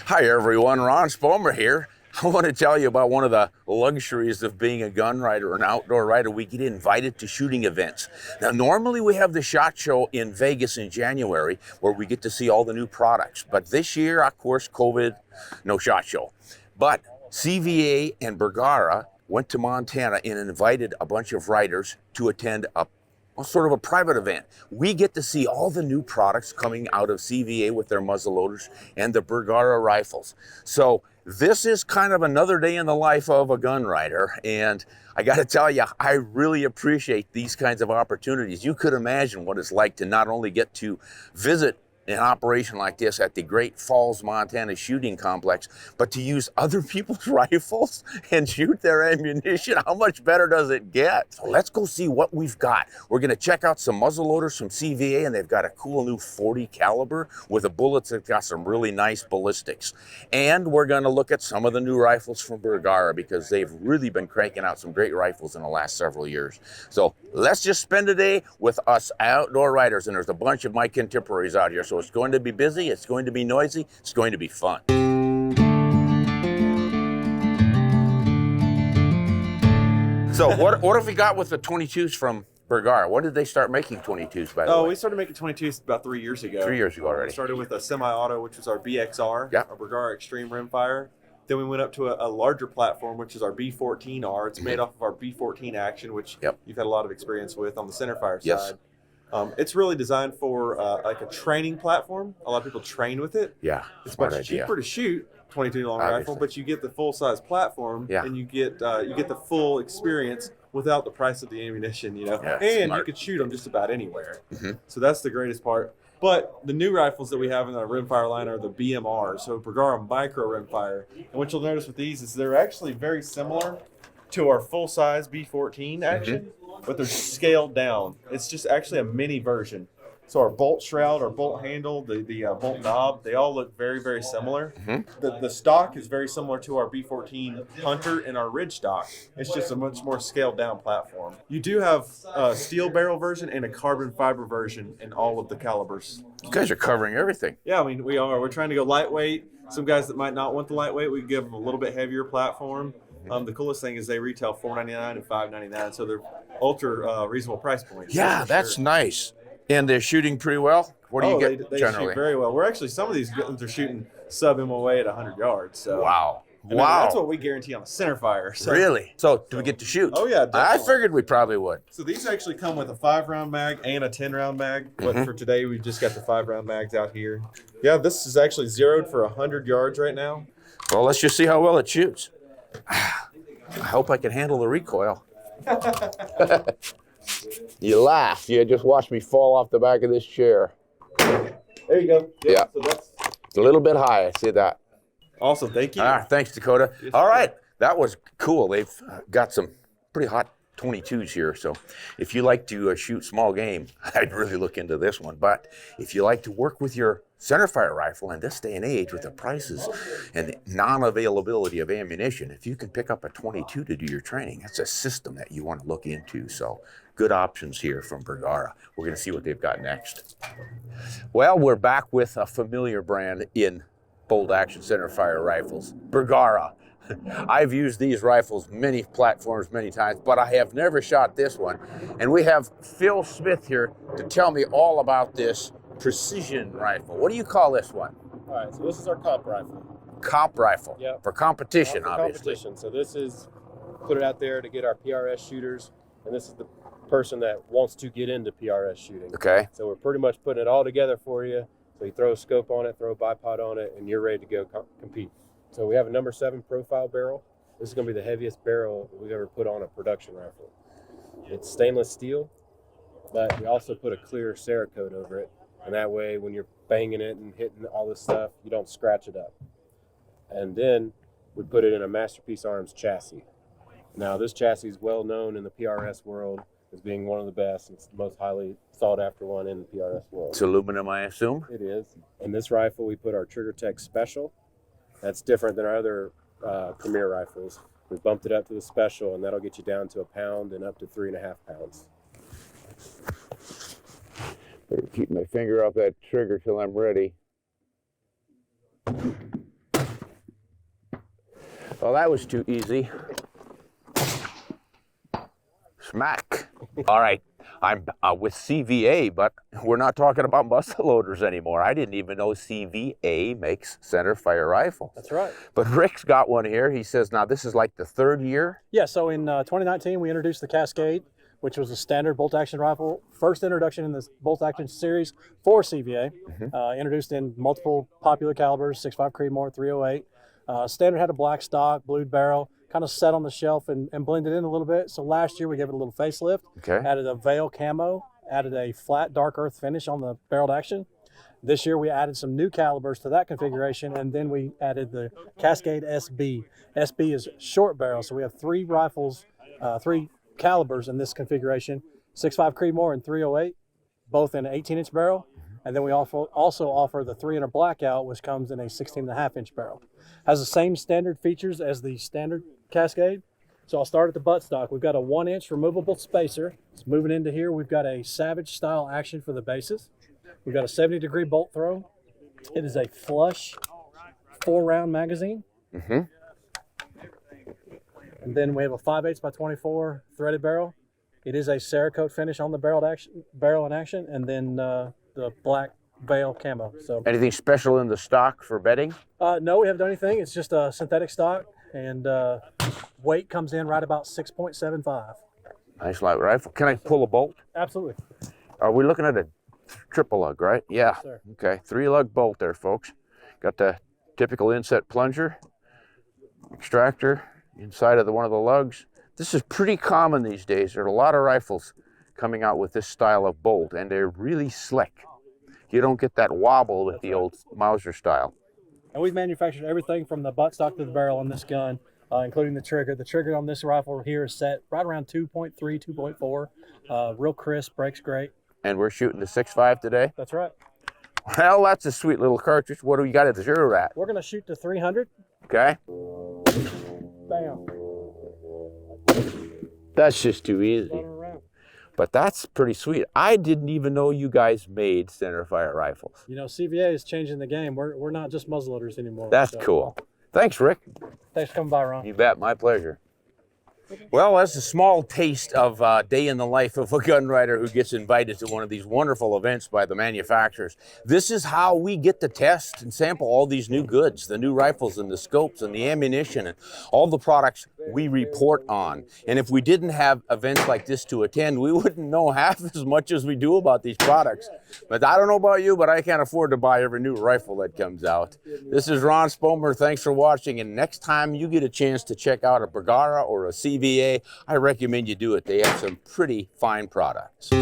Hi everyone, Ron Spomer here. I want to tell you about one of the luxuries of being a gun rider or an outdoor rider. We get invited to shooting events. Now normally we have the SHOT Show in Vegas in January where we get to see all the new products. But this year, of course, COVID, no SHOT Show. But CVA and Bergara went to Montana and invited a bunch of riders to attend a sort of a private event. We get to see all the new products coming out of CVA with their muzzleloaders and the Bergara rifles. So this is kind of another day in the life of a gun rider. And I got to tell you, I really appreciate these kinds of opportunities. You could imagine what it's like to not only get to visit an operation like this at the Great Falls, Montana shooting complex, but to use other people's rifles and shoot their ammunition. How much better does it get? So let's go see what we've got. We're gonna check out some muzzleloaders from CVA, and they've got a cool new 40 caliber with a bullets that got some really nice ballistics. And we're gonna look at some of the new rifles from Bergara because they've really been cranking out some great rifles in the last several years. So let's just spend a day with us outdoor riders, and there's a bunch of my contemporaries out here. So it's going to be busy, it's going to be noisy, it's going to be fun. So what have we got with the 22s from Bergara? When did they start making 22s, by the way? Oh, we started making 22s about 3 years ago. 3 years ago already. We started with a semi-auto, which was our BXR, Yep. our Bergara Extreme Rimfire. Then we went up to a larger platform, which is our B14R. It's made off of our B14 Action, which you've had a lot of experience with on the centerfire side. It's really designed for like a training platform. A lot of people train with it. Yeah, it's much cheaper to shoot 22 long rifle, but you get the full size platform, and you get the full experience without the price of the ammunition. And you could shoot them just about anywhere. So that's the greatest part. But the new rifles that we have in our rimfire line are the BMRs, so Bergara Micro Rimfire. And what you'll notice with these is they're actually very similar to our full size B14 Action. But they're scaled down. It's just actually a mini version. So our bolt shroud, our bolt handle, the bolt knob, they all look very, very similar. The stock is very similar to our B14 Hunter and our Ridge stock. It's just a much more scaled down platform. You do have a steel barrel version and a carbon fiber version in all of the calibers. You guys are covering everything. Yeah, I mean, we are. We're trying to go lightweight. Some guys that might not want the lightweight, we give them a little bit heavier platform. The coolest thing is they retail $4.99 and $5.99, so they're ultra reasonable price points. Yeah, that's nice. And they're shooting pretty well? What do you get they generally? Shoot very well. We're actually, some of these guns are shooting sub-MOA at 100 yards. So. Wow. And that's what we guarantee on a centerfire. So. Really? So do we get to shoot? Oh, yeah, definitely. I figured we probably would. So these actually come with a 5-round mag and a 10-round mag. But for today, we just got the 5-round mags out here. Yeah, this is actually zeroed for 100 yards right now. Well, let's just see how well it shoots. I hope I can handle the recoil. You laugh. You just watched me fall off the back of this chair. There you go. Yeah. So that's a little bit high. I see that. Awesome. Thank you. Thanks, Dakota. All right. That was cool. They've got some pretty hot 22s here. So if you like to shoot small game, I'd really look into this one. But if you like to work with your centerfire rifle in this day and age with the prices and the non-availability of ammunition, if you can pick up a 22 to do your training, that's a system that you want to look into. So good options here from Bergara. We're going to see what they've got next. Well, we're back with a familiar brand in bolt action centerfire rifles, Bergara. I've used these rifles many platforms many times, but I have never shot this one. And we have Phil Smith here to tell me all about this precision rifle. What do you call this one? All right, so this is our comp rifle. Comp rifle. Yep. For competition, for obviously. Competition. So this is, put it out there to get our PRS shooters, and this is the person that wants to get into PRS shooting. Okay. So we're pretty much putting it all together for you. So you throw a scope on it, throw a bipod on it, and you're ready to go compete. So we have a number 7 profile barrel. This is going to be the heaviest barrel we've ever put on a production rifle. It's stainless steel, but we also put a clear Cerakote over it. And that way, when you're banging it and hitting all this stuff, you don't scratch it up. And then we put it in a Masterpiece Arms chassis. Now, this chassis is well known in the PRS world as being one of the best. It's the most highly sought after one in the PRS world. It's aluminum, I assume? It is. In this rifle, we put our Trigger Tech Special. That's different than our other Premier rifles. We bumped it up to the Special, and that'll get you down to 1 pound and up to 3.5 pounds. Better keep my finger off that trigger till I'm ready. Well, that was too easy. Smack. All right, I'm with CVA, but we're not talking about muzzleloaders anymore. I didn't even know CVA makes center fire rifles. That's right. But Rick's got one here. He says, now this is like the 3rd year? Yeah, so in 2019, we introduced the Cascade, which was a standard bolt-action rifle. First introduction in this bolt-action series for CVA. Introduced in multiple popular calibers, 6.5 Creedmoor, 308. Standard had a black stock, blued barrel, kind of set on the shelf and blended in a little bit. So last year we gave it a little facelift. Okay. Added a veil camo, added a flat dark earth finish on the barreled action. This year we added some new calibers to that configuration, and then we added the Cascade SB. SB is short barrel, so we have 3 rifles, 3 calibers in this configuration, 6.5 Creedmoor and 308, both in an 18-inch barrel. And then we also offer the 300 Blackout, which comes in a 16.5-inch barrel. Has the same standard features as the standard Cascade. So I'll start at the buttstock. We've got a 1-inch removable spacer. It's moving into here. We've got a Savage style action for the bases. We've got a 70-degree bolt throw. It is a flush 4-round magazine. And then we have a 5/8 by 24 threaded barrel. It is a Cerakote finish on the barrel in action, and then the black veil camo. So anything special in the stock for bedding? No, we haven't done anything. It's just a synthetic stock, and weight comes in right about 6.75. Nice light rifle. Can I pull a bolt? Absolutely. Are we looking at a triple lug, right? Yeah. Yes, sir. Okay, 3-lug bolt there, folks. Got the typical inset plunger, extractor inside of one of the lugs. This is pretty common these days. There are a lot of rifles coming out with this style of bolt, and they're really slick. You don't get that wobble with the old Mauser style. And we've manufactured everything from the buttstock to the barrel on this gun, including the trigger. The trigger on this rifle here is set right around 2.3, 2.4. Real crisp, breaks great. And we're shooting the 6.5 today? That's right. Well, that's a sweet little cartridge. What do we got at the 0 at? We're going to shoot to 300. Okay. Bam. That's just too easy. But that's pretty sweet. I didn't even know you guys made centerfire rifles. You know, CVA is changing the game. We're not just muzzleloaders anymore. That's cool. Thanks, Rick. Thanks for coming by, Ron. You bet. My pleasure. Well, that's a small taste of a day in the life of a gun rider who gets invited to one of these wonderful events by the manufacturers. This is how we get to test and sample all these new goods, the new rifles and the scopes and the ammunition and all the products we report on. And if we didn't have events like this to attend, we wouldn't know half as much as we do about these products. But I don't know about you, but I can't afford to buy every new rifle that comes out. This is Ron Spomer. Thanks for watching. And next time you get a chance to check out a Bergara or a CVA, I recommend you do it. They have some pretty fine products.